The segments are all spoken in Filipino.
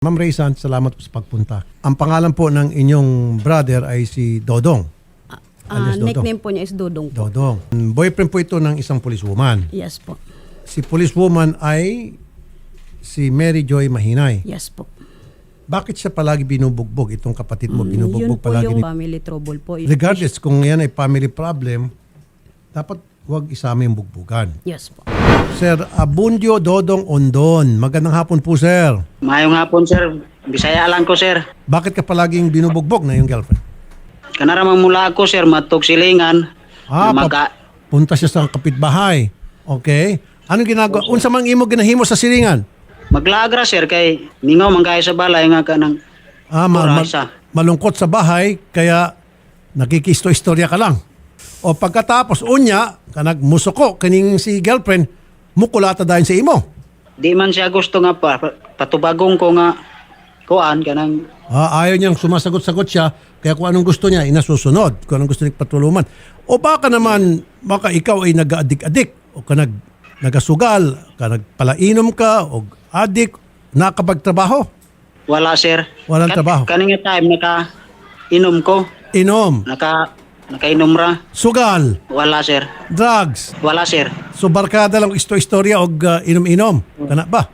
Ma'am Raysan, salamat po sa pagpunta. Ang pangalan po ng inyong brother ay si Dodong. Alias Dodong. Nickname po niya is Dodong po. Dodong. Boyfriend po ito ng isang policewoman. Yes po. Si policewoman ay si Mary Joy Mahinay. Yes po. Bakit siya palagi binubugbog? Itong kapatid mo binubugbog Yun po palagi yung ni... family trouble po. Regardless kung yan ay family problem, dapat huwag isama yung bugbugan. Yes po. Sir Abundio Dodong Ondon. Magandang hapon po, sir. Mayong hapon, sir. Bisaya lang ko, sir. Bakit ka palaging binubugbog na yung girlfriend? Kanaramang mula ako, sir, matog silingan. Punta siya sa kapitbahay. Okay. Anong ginagawa? Unsa mang imo ginahimo sa silingan? Maglagra, sir, kay ningaw man kayo sa balay nga ka ng orasa. Malungkot sa bahay, kaya nakikisto-istorya ka lang. O pagkatapos, unya, kanag musuko, kaning si girlfriend, mukulata dahil sa imo. Di man siya gusto nga patubagong ko nga kuan kanang Ayaw niyang sumasagot-sagot siya, kaya kung anong gusto niya, inasusunod. Kung anong gusto niya patulungan. O baka naman, baka ikaw ay nag-adik-adik, o ka nagasugal, ka nagpalainom ka, o adik, nakapagtrabaho. wala, sir. Walang trabaho. Kaning time naka-inom ko. Inom, Nakainom ra. sugal, Wala, sir. drugs. Wala, sir. So barkada lang istorya o inom-inom. Kana ba?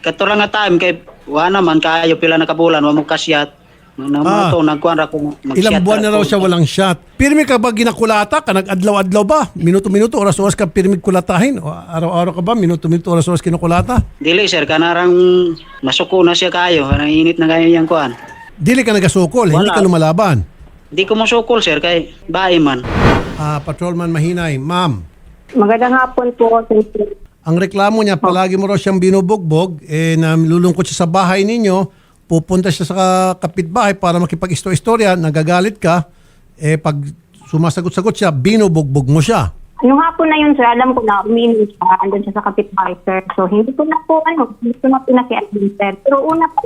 Kato lang nga time kay wala man kayo pila na kabulan wa mo kasyat. Nagkuan ra ko mag-shot. Ilang buwan na raw siya walang shot. Pirmi ka ba ginakulata? Ka nag-adlaw-adlaw ba? Minuto-minuto, oras-oras ka pirmi kulatahin? O araw-araw ka ba? Minuto-minuto, oras-oras kinukulata? Dili, sir, kanarang masuko na siya kayo. Kanang init na kayo yung kuan. Dili ka nagasukol, hindi Wala. ka lumalaban. Di ko masukol, sir, kay bae man. Patrolman Mahinay, ma'am, Magandang hapon po. ang reklamo niya, palagi mo raw siyang binubugbog, nalulungkot siya sa bahay ninyo, pupunta siya sa kapitbahay para makipag-istorya, nagagalit ka, pag sumasagot-sagot siya, binubugbog mo siya. Nung hapon na yun, sir, alam ko na umiinom siya, andun siya sa kapitbahay, sir. So, hindi ko na pinakiasin, sir. Pero una pa,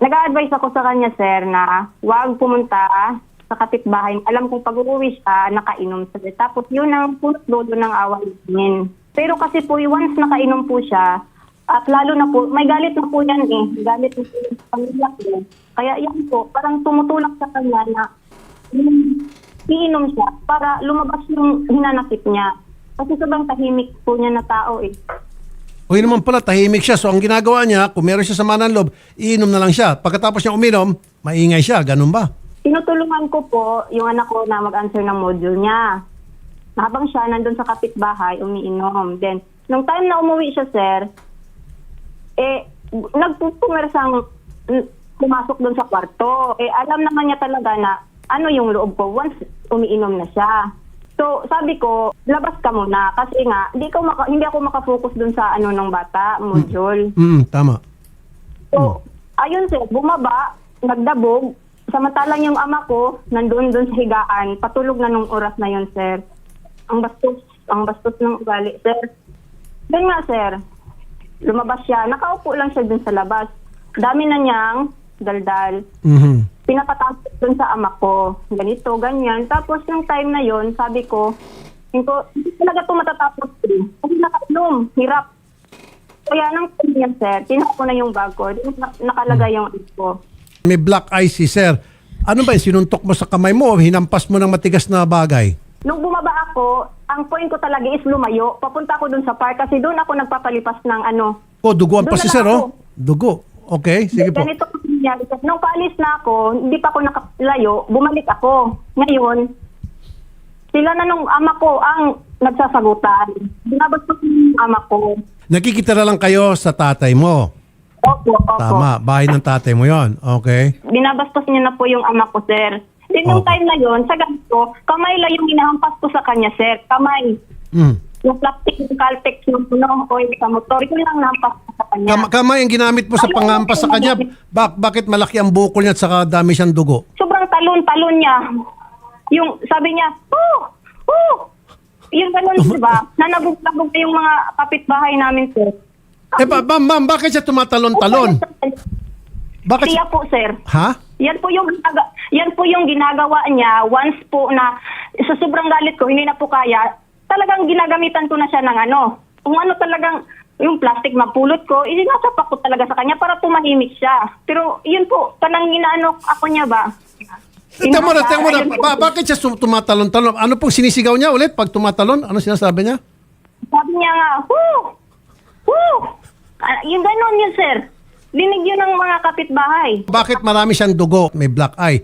nag-a-advise ako sa kanya, sir, na huwag pumunta sa kapitbahay. Alam kong pag-uwi siya, nakainom, sir. Tapos yun ang punot-dulo ng away namin. Pero kasi po, once nakainom po siya, at lalo na po, may galit na po yan Galit na po yung pamilya ko. Kaya yan po, parang tumutulak sa kanya na iinom siya para lumabas yung hinanakit niya. Kasi sobrang tahimik po niya na tao O yun naman pala, tahimik siya. So ang ginagawa niya, kung meron siya sa mananlob, iinom na lang siya. Pagkatapos niya uminom, maingay siya. Ganun ba? Tinutulungan ko po yung anak ko na mag-answer ng module niya. Habang siya nandun sa kapitbahay, umiinom. Then, nung time na umuwi siya, sir, nagpupumersang pumasok dun sa kwarto. Alam naman niya talaga na ano yung loob ko once umiinom na siya. So, sabi ko, labas ka muna. Kasi nga, hindi ako makafocus dun sa ano ng bata, module. Tama. So, ayun sir, bumaba, nagdabog. Samantalang yung ama ko, nandun sa higaan, patulog na nung oras na yun, sir. Ang bastos ng ugali, sir. Doon nga, sir, lumabas siya. Nakaupo lang siya dun sa labas. Dami na niyang daldal. Pinapatasok dun sa ama ko. Ganito, ganyan. Tapos yung time na yon, sabi ko, hindi talaga ito matatapos. Kasi nakainom, hirap. Kaya nang ganyan, sir, tinako na yung bag ko. Nakalagay yung ko. May black eye si sir. Ano ba yun? Sinuntok mo sa kamay mo o hinampas mo ng matigas na bagay? Nung bumaba ako, ang point ko talaga is lumayo. Papunta ako dun sa park kasi doon ako nagpapalipas ng ano. Duguan pa Doon si na sir, lang oh. Dugo. Okay, sige po. Ganito ko nangyari. Nung paalis na ako, hindi pa ako nakalayo, bumalik ako. Ngayon, sila na nung ama ko ang nagsasagutan. Binabas ko yung ama ko. Nakikita na lang kayo sa tatay mo. Opo. Tama, bahay ng tatay mo yon. Okay. Binabastos niya na po yung ama ko, sir. Then nung time na yon, sa ganito, kamay lang yung hinahampas ko sa kanya, sir. Kamay. Yung plastic, yung caltex, yung puno, o yung sa motor, yun lang nahampas ko sa kanya. Kamay ang ginamit mo sa pangampas sa kanya. Bakit malaki ang bukol niya at saka dami siyang dugo? Sobrang talon niya. Yung sabi niya, yung ganun, di ba? Nanabog-labog yung mga kapitbahay namin, sir. Ma'am, bakit siya tumatalon-talon? Bakit Siya po, sir. Ha? Yan po yung ginagawa niya once po na sa sobrang galit ko, hindi na po kaya. Talagang ginagamitan ko na siya ng ano. Kung ano talagang yung plastic mapulot ko, isinasapak ko talaga sa kanya para tumahimik siya. Pero yun po, kanang inaano ako niya ba? Tama na. Ayun po. Bakit siya tumatalon-talon? Ano pong sinisigaw niya ulit pag tumatalon? Ano sinasabi niya? Sabi niya nga, whoo! Whoo! Yung ganon yun, sir. Dinig yun ng mga kapitbahay. Bakit marami siyang dugo? May black eye.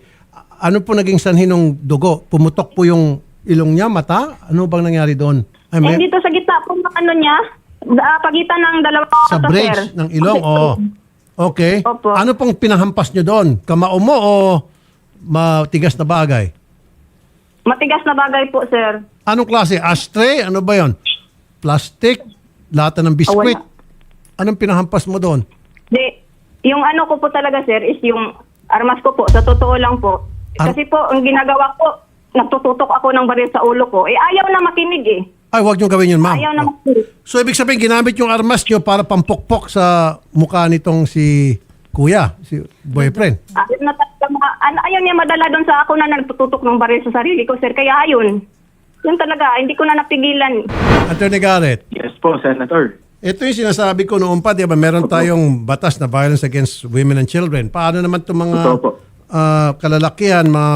Ano po naging sanhi ng dugo? Pumutok po yung ilong niya, mata? Ano bang nangyari doon? Ay, may- Dito sa gitna po ng ano niya, pagitan ng dalawa sa mata, bridge sir. ng ilong? Oo. Okay. Opo. Ano pong pinahampas niyo doon? Kamao mo o matigas na bagay? Matigas na bagay po, sir. Anong klase? Ashtray? Ano ba yon? Plastic? Lata ng biskwit? Wala. Anong pinahampas mo doon? Yung ano ko po talaga, sir, is yung armas ko po. Sa totoo lang po. Kasi po, ang ginagawa ko, nagtututok ako ng baril sa ulo ko. Ayaw na makinig eh. Ay, huwag niyong gawin yun, ma'am. Ayaw na makinig. So, ibig sabihin, ginamit yung armas niyo para pampukpok sa mukha nitong si kuya, si boyfriend. Ayaw na talaga ayaw niya madala doon sa ako na nagtututok ng baril sa sarili ko, sir. Kaya ayun. Yun talaga, hindi ko na napigilan. Attorney Garrett, Yes po, Senator. ito yung sinasabi ko noon pa, di ba, meron tayong batas na violence against women and children. Paano naman itong mga Totoo po. kalalakihan, mga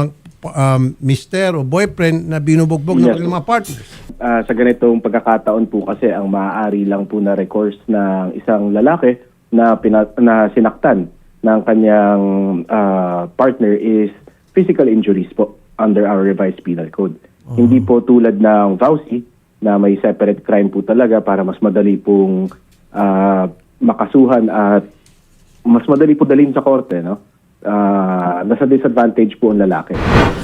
mister o boyfriend na binubugbog ng Yes. kanilang mga partners? Sa ganitong pagkakataon po kasi ang maaari lang po na recourse ng isang lalaki na na sinaktan ng kanyang partner is physical injuries po under our revised penal code. Hindi po tulad ng VAUSI na may separate crime po talaga para mas madali pong makasuhan at mas madali po dalhin sa korte, no? Nasa disadvantage po ang lalaki.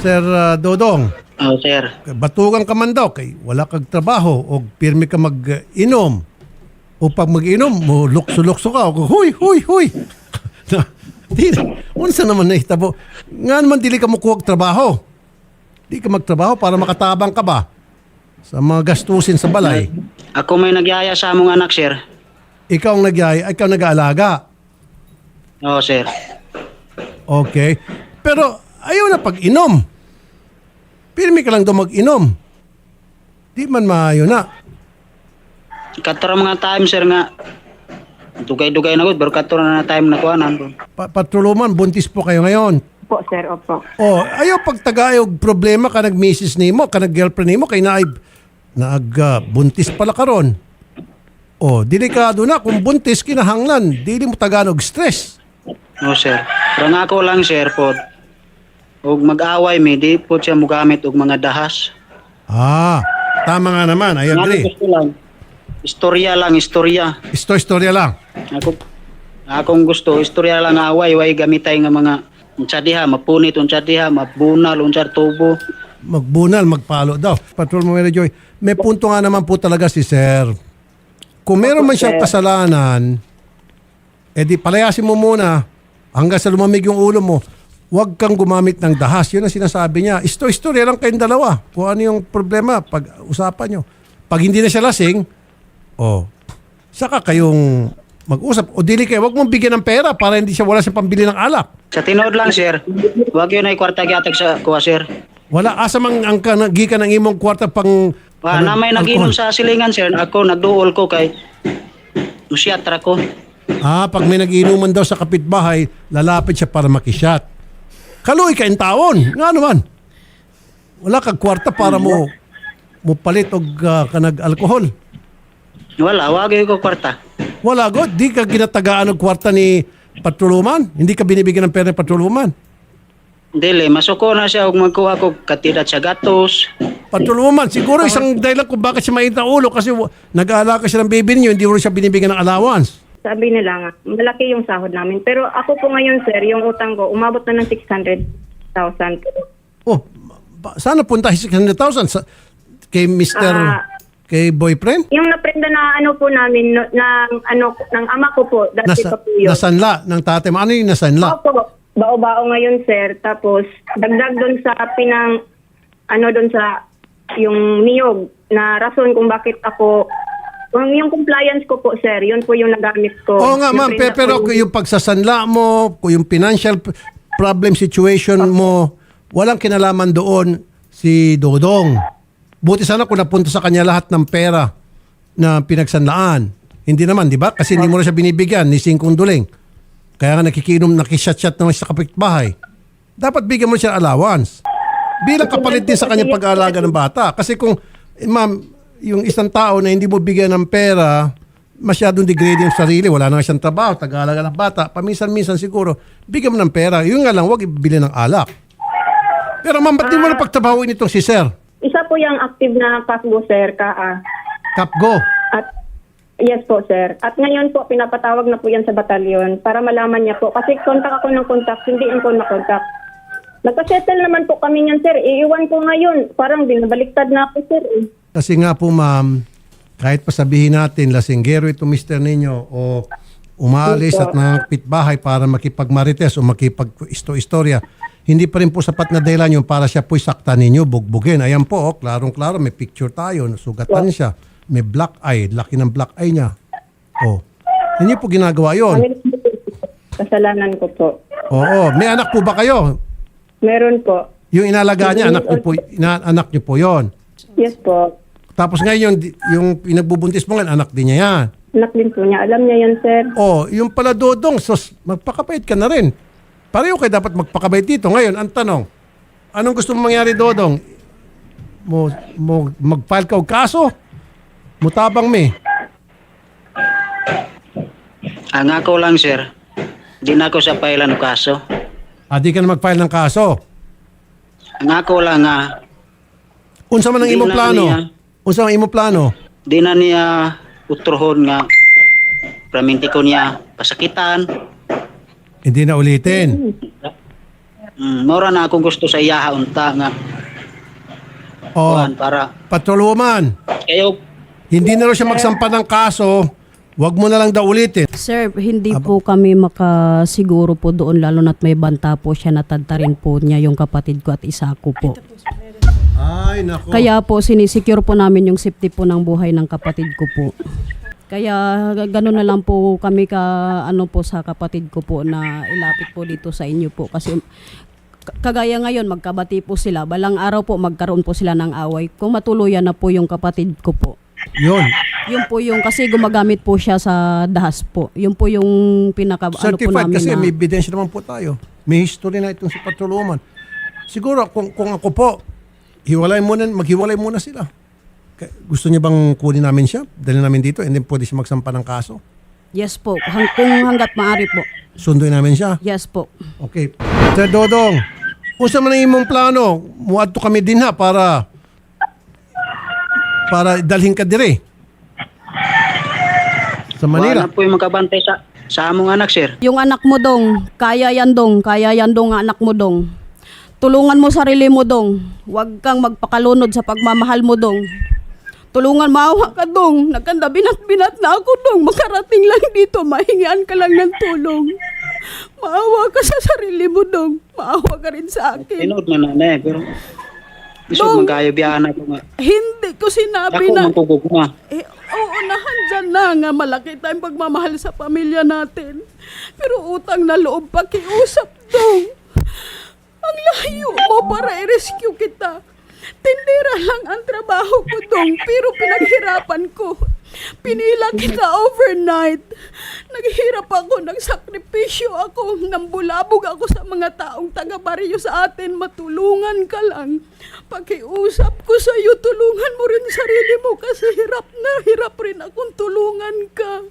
Sir Dodong, Oh, sir. batugan ka man daw kay wala kag trabaho o pirmi ka mag-inom. O pag mag-inom mo, lukso-lukso ka. O, huy. Di, unsa naman na hitabo. Nga naman dili ka mukuha og trabaho. Di ka magtrabaho para makatabang ka ba sa mga gastusin sa balay. Ako may nagyaya sa among anak, sir. Ikaw ang ikaw nag-aalaga. Oh, sir. Okay. Pero ayaw na pag-inom. Pirmi ka lang daw mag-inom. Di man maayo na. Katara mga time, sir, nga dugay-dugay na gud, pero katara na time na kuanan. Patruluman, buntis po kayo ngayon. Po, sir, opo. Oh, ayaw pagtagayog problema ka nag-misis nimo, ka nag-girlfriend nimo kay buntis pala karon. Oh, delikado na kung buntis kinahanglan, dili mo taganog stress. No, sir. Pero nga ako lang, sir, po. Ug mag-away mi, di po siya mugamit og mga dahas. Tama nga naman, I agree. Nga gusto lang. Istorya lang, istorya. Istorya lang. Akong gusto, istorya lang away, way gamitay nga mga unsa diha, mapunit unsa diha, mabunal unsa tubo. Magbunal, magpalo daw. Patrol mo, Mary Joy. May punto nga naman po talaga si Sir. Kung meron man siyang kasalanan, edi palayasin mo muna hanggang sa lumamig yung ulo mo. Huwag kang gumamit ng dahas. Yun ang sinasabi niya. Istorya lang kayong dalawa. Kung ano yung problema, pag-usapan nyo. Pag hindi na siya lasing, saka kayong mag-usap. O dili kayo, huwag mong bigyan ng pera para hindi siya wala siyang pambili ng alak. Sa tinuod lang, sir. Wag yun ay kwarta giatag sa kuha, sir. Wala, asa mang ang gikan ng imong kwarta pang... Na may naginom sa silingan, sir. Ako nagduol ko kay usyatra ko. Pag may nag-inuman daw sa kapitbahay, lalapit siya para makisyat. Kaluoy ka in taon. Nga naman. Wala kang kwarta para mo palit og kanag-alkohol. Wala, wag yun ko kwarta. Wala, God. Di ka ginatagaan ng kwarta ni patroluman. Hindi ka binibigyan ng pera ng patroluman. Dili, masuko na siya ug magkuha ko katidat sa gatos. Patroluman, siguro isang dahilan kung bakit siya mainit ang ulo kasi nag-aalaga siya ng baby niyo, hindi rin siya binibigyan ng allowance. Sabi nila nga, malaki yung sahod namin. Pero ako po ngayon, sir, yung utang ko, umabot na ng 600,000. Sana punta 600,000 kay Mr. Kay boyfriend? Yung naprenda na ano po namin, ng ama ko po, dati pa po yun. Nasanla ng tatay mo. Ano yung nasanla? Opo, bao-bao ngayon, sir. Tapos, dagdag doon sa doon sa yung niyog na rason kung bakit ako, yung compliance ko po, sir, yun po yung nagamit ko. Oo nga, ma'am. Naprenda Pero ko yung pagsasanla mo, yung financial problem situation mo, walang kinalaman doon si Dodong. Buti sana kung napunta sa kanya lahat ng pera na pinagsanlaan. Hindi naman, di ba? Kasi hindi mo na siya binibigyan ni Singkong Duling. Kaya nga nakishot-shot naman siya sa kapitbahay. Dapat bigyan mo siya allowance. Bilang kapalit din sa kanyang pag-aalaga ng bata. Kasi kung, ma'am, yung isang tao na hindi mo bigyan ng pera, masyadong degrading yung sarili, wala na siyang trabaho, tag-aalaga ng bata, paminsan-minsan siguro, bigyan mo ng pera. Yun nga lang, huwag ibili ng alak. Pero ma'am, ba't di mo na pagtrabahuin itong si Sir? Isa po yung active na Kapgo, sir, Kapgo. At yes po, sir. At ngayon po, pinapatawag na po yan sa batalyon para malaman niya po. Kasi kontak ako ng kontak, hindi ko makontak. Nagka-settle naman po kami niyan, sir. Iiwan ko ngayon. Parang binabaliktad na ako, sir. Kasi nga po ma'am, kahit pa sabihin natin lasinggero ito Mr. Ninyo o umalis at nangangpit bahay para makipagmarites o makipag-istorya, hindi pa rin po sapat na dahilan yun para siya po'y saktan ninyo, bugbugin. Ayan po, klarong-klaro, may picture tayo, nasugatan siya, may black eye, laki ng black eye niya. Hindi po ginagawa yun. Kasalanan ko po. Oo, may anak po ba kayo? Meron po. Yung inalaga niya, anak niyo po yon. Yes po. Tapos ngayon, yung pinagbubuntis mo nga, anak din niya yan. Anak din po niya. Alam niya yan, sir. Yung pala Dodong, magpakabait ka na rin. Pareho kayo dapat magpakabait dito. Ngayon, ang tanong, anong gusto mong mangyari, Dodong? Mag-file ka o kaso? Mutabang me. Ang ako lang, sir, di na ako sa pailan ng kaso. Di ka na mag-file ng kaso. Ang ako lang Unsa man ang Di imong na plano? niya. Unsa ang imong plano? di na niya utrohon nga praminti ko niya pasakitan. Hindi na ulitin. Mora na akong gusto sa iyaha unta nga kuan para Patrolwoman, kayo hindi na raw siya magsampa ng kaso. Wag mo na lang daw ulitin. Sir, hindi po kami makasiguro po doon lalo na't may banta po siya, natadta rin po niya yung kapatid ko at isa ko po. Ay, nako. Kaya po sinisecure po namin yung safety po ng buhay ng kapatid ko po. Kaya gano'n na lang po kami po sa kapatid ko po na ilapit po dito sa inyo po kasi kagaya ngayon magkabati po sila, balang araw po magkaroon po sila ng away. Kung matuluyan na po yung kapatid ko po. Yun. Yun po yung kasi gumagamit po siya sa dahas po. Yun po yung pinaka po Certified namin kasi na. may ebidensya naman po tayo. May history na itong si Patrolwoman. Siguro kung ako po, maghiwalay muna sila. Gusto niya bang kunin namin siya? Dali namin dito and then pwede siya magsampa ng kaso? Yes po. Kung hanggat maaari po. Sunduin namin siya? Yes po. Okay. Sir Dodong, kung sa man ang imong plano, muadto kami din ha para dalhin ka dire sa Manila. wala po yung makabantay sa among anak, sir. Yung anak mo dong, kaya yan dong ang anak mo dong. Tulungan mo sarili mo dong. Huwag kang magpakalunod sa pagmamahal mo dong. Tulungan, maawa ka dong. Nagkanda binat na ako dong. Makarating lang dito, mahingian ka lang ng tulong. Maawa ka sa sarili mo dong. Maawa ka rin sa akin. Tinood na nanay, pero gusto Dong. magkayabihan ako nga. Hindi ko sinabi Ako na... magkugugma. Oo, nahandyan na nga malaki tayong pagmamahal sa pamilya natin. Pero utang na loob pakiusap dong. Ang layo mo para i-rescue kita. Tindera lang ang trabaho ko dong, pero pinaghirapan ko. Pinila kita overnight. Naghihirap ako, nagsakripisyo ako, nambulabog ako sa mga taong taga-baryo sa atin. Matulungan ka lang. Pakiusap ko sa iyo, tulungan mo rin sarili mo kasi hirap rin akong tulungan ka.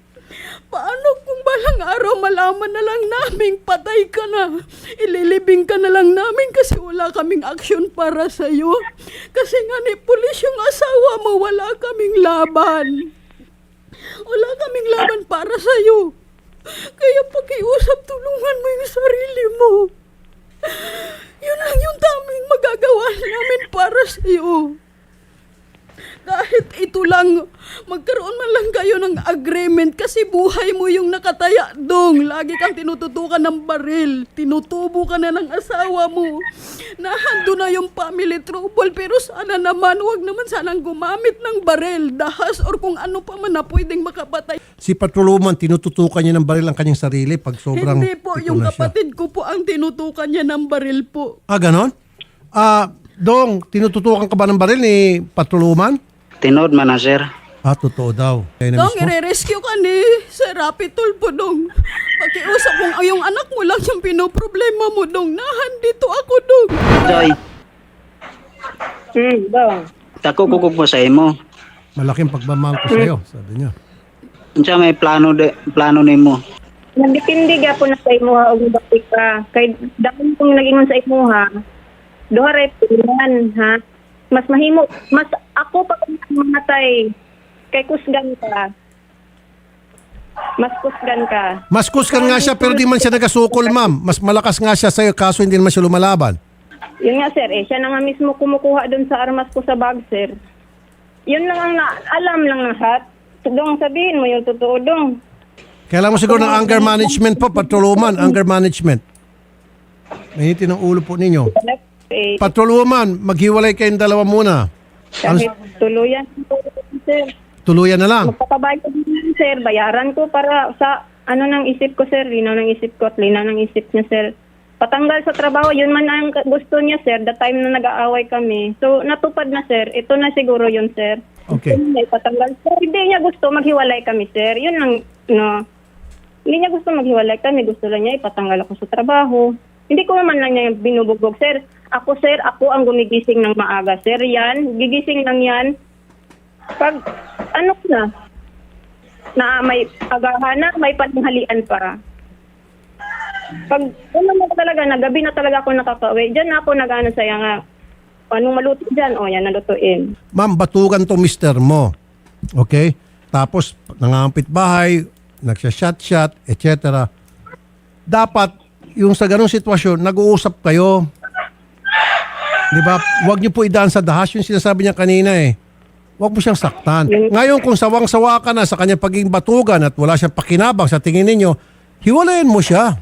Paano kung balang araw malaman na lang naming patay ka na? Ililibing ka na lang namin kasi wala kaming aksyon para sa'yo. Kasi nga ni pulis yung asawa mo, wala kaming laban. Wala kaming laban para sa'yo. Kaya pakiusap, tulungan mo yung sarili mo. Yun lang yung tamang magagawa namin para sa'yo. Kahit ito lang, magkaroon man lang kayo ng agreement kasi buhay mo yung nakataya dong. Lagi kang tinututukan ng baril. Tinutubo ka na ng asawa mo. Nahando na yung family trouble pero sana naman, wag naman sanang gumamit ng baril, dahas or kung ano pa man na pwedeng makapatay. Si Patrolwoman, tinututukan niya ng baril ang kanyang sarili pag sobrang Hindi po, ito yung na siya. kapatid ko po ang tinutukan niya ng baril po. Ganon? Dong, tinututukan ka ba ng baril ni Patrolwoman? Tinood man na, sir. Totoo daw. Kaya na Dong, mismo? i-rescue ka ni Sir Rapi Tulpo, Dong. Pakiusap kung yung anak mo lang yung pinoproblema mo, Dong. Nahan dito ako, Dong. Joy, Dong. dako kukog mo sa imo. Malaking pagmamahal ko sa'yo, sabi niya. Unsa may plano nimo? Nagdepende gyapon na sa imuha og bakit ka. Kay dahon kung nagingon sa imuha, duha ra pilihan ha. Mas mahimo, mas ako pa kung mamatay. Kay kusgan ka. Mas kusgan ka. Mas kuskan nga siya pero di man siya nagasukol, ma'am. Mas malakas nga siya sa'yo kaso hindi naman siya lumalaban. Yun nga sir, siya na nga mismo kumukuha doon sa armas ko sa bag sir. Yun lang ang alam lang lahat. Dong, sabihin mo yung totoo, Dong. Kailangan mo siguro ng anger management po, patrolwoman, anger management. Mainitin ang ulo po ninyo. Patrolwoman, maghiwalay kayong dalawa muna. Kahit tuluyan po, sir. Tuluyan na lang. Magpapabayad ko din, sir. Bayaran ko para sa ano ng isip ko, sir. Linaw ng isip ko at linaw ng isip niya, sir. Patanggal sa trabaho, yun man ang gusto niya, sir. The time na nag-aaway kami. So, natupad na, sir. Ito na siguro yun, sir. Okay. Patanggal. Sir, hindi niya gusto maghiwalay kami, sir. Yun lang, no. Hindi niya gusto maghiwalay kami. Gusto lang niya ipatanggal ako sa trabaho. Hindi ko naman lang niya binubugbog, sir. Ako, sir, ako ang gumigising ng maaga, sir. Yan, gigising lang yan. Pag, ano na may agahan na, may pananghalian para. Pag, ano mo talaga, na gabi na talaga ako nakakauwi. Diyan na ako nag-ano sa'yo nga. Anong maluto dyan? O, yan, nalutuin. Ma'am, batugan to mister mo. Okay? Tapos, nangangampit bahay, nagsya-shot-shot, etc. Dapat, yung sa ganong sitwasyon, nag-uusap kayo. Di ba? Huwag niyo po idaan sa dahas. Yung sinasabi niya kanina eh. Huwag mo siyang saktan. Ngayon, kung sawang-sawa ka na sa kanyang pagiging batugan at wala siyang pakinabang sa tingin ninyo, hiwalayan mo siya.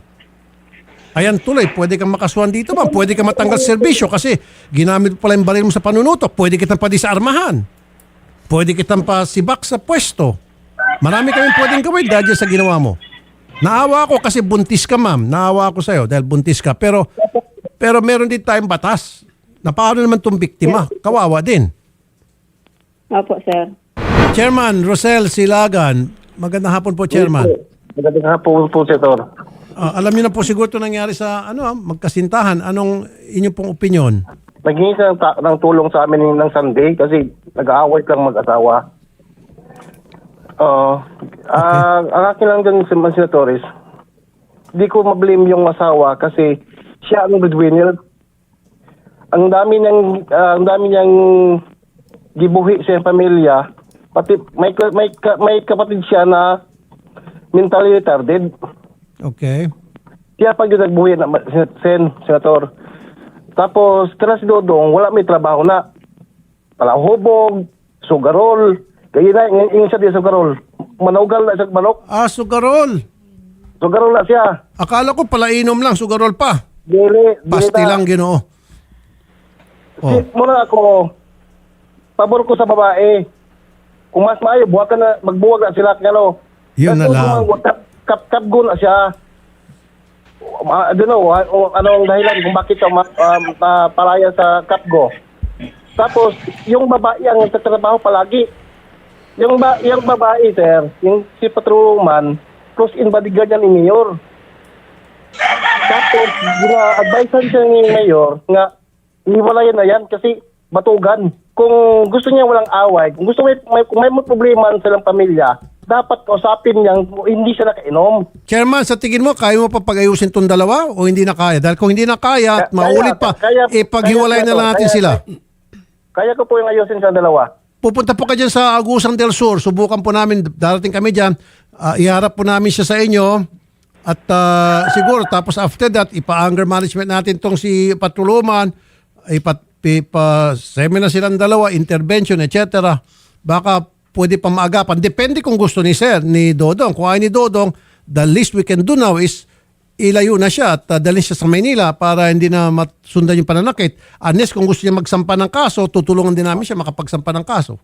Ayan tuloy, pwede kang makasuhan dito ba? Pwede kang matanggal sa serbisyo kasi ginamit mo pala yung baril mo sa panunutok. Pwede kitang pa sa armahan. Pwede kitang pa sibak sa pwesto. Marami kaming pwedeng gawin dahil sa ginawa mo. Naawa ako kasi buntis ka, ma'am. Naawa ako sa'yo dahil buntis ka. Pero meron din tayong batas. Na paano naman itong biktima? Kawawa din. Opo, sir. Chairman Rosel Silagan. Magandang hapon po, Chairman. Magandang hapon po, Senator. Alam niyo na po siguro ito nangyari sa magkasintahan. Anong inyong pong opinion? Naghingi siya ng tulong sa amin ng Sunday kasi nag-aaway lang mag-asawa. Ang akin lang dyan, Senatores, di ko ma-blame yung asawa kasi siya ang breadwinner. Ang dami niyang gibuhi sa pamilya. Pati may kapatid siya na mentally retarded. Okay. Siya pag yung nagbuhi na Senator. Tapos, tira si Dodong, wala may trabaho na. Palahubog, sugarol. Kaya na, yung siya di sugarol. Manaugal na sa manok. Sugarol. Sugarol na siya. Akala ko palainom lang, sugarol pa. Dili Pasti lang, Ginoo. Muna ako, pabor ko sa babae. Kung mas maayo, magbuwag na sila. Yun na lang. Kapgo na siya. I don't know, anong dahilan kung bakit palaya sa kapgo. Tapos, yung babae ang nagtatrabaho palagi. Yung babae, sir, yung si patrolman, close-in bodyguard yan ni Mayor. Tapos, gina-advisean siya ni Mayor nga, iwalayan na yan kasi batugan. Kung gusto niya walang away, kung may problema sa ilang pamilya, dapat kausapin niyang hindi siya nakainom. Chairman, sa tingin mo, kaya mo pa pag-ayusin itong dalawa o hindi na kaya? Dahil kung hindi na kaya at maulit pa, ipaghiwalay na lang natin sila. Kaya ko po yung ayusin sa dalawa. Pupunta po ka dyan sa Agusan del Sur. Subukan po namin, darating kami dyan. Iharap po namin siya sa inyo. At siguro, tapos after that, ipa-anger management natin tong si Patuluman. Ipa-seminar silang dalawa, intervention, etc. Baka pwede pa maagapan. Depende kung gusto ni Sir, ni Dodong. Kung ayaw ni Dodong, the least we can do now is ilayo na siya at dalhin siya sa Maynila para hindi na masundan yung pananakit. Unless kung gusto niya magsampa ng kaso, tutulungan din namin siya makapagsampa ng kaso.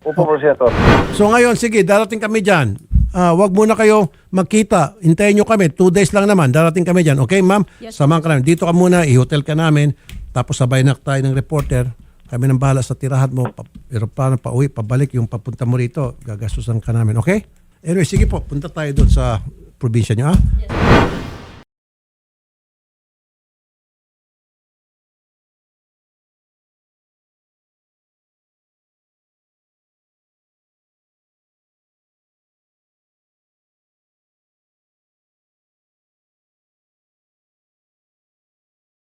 Opo, Senator. So ngayon, sige, darating kami dyan. Wag muna kayo magkita. Hintayin nyo kami. 2 days lang naman. Darating kami dyan. Okay, ma'am? Yes. Samahan ka namin. Dito ka muna. I-hotel ka namin. Tapos sabay na tayo ng reporter. Kami nang bahala sa tirahan mo. Pero paano pa uwi, pabalik yung papunta mo rito, gagastusan ka namin. Okay? Anyway, sige po, punta tayo doon sa probinsya niyo.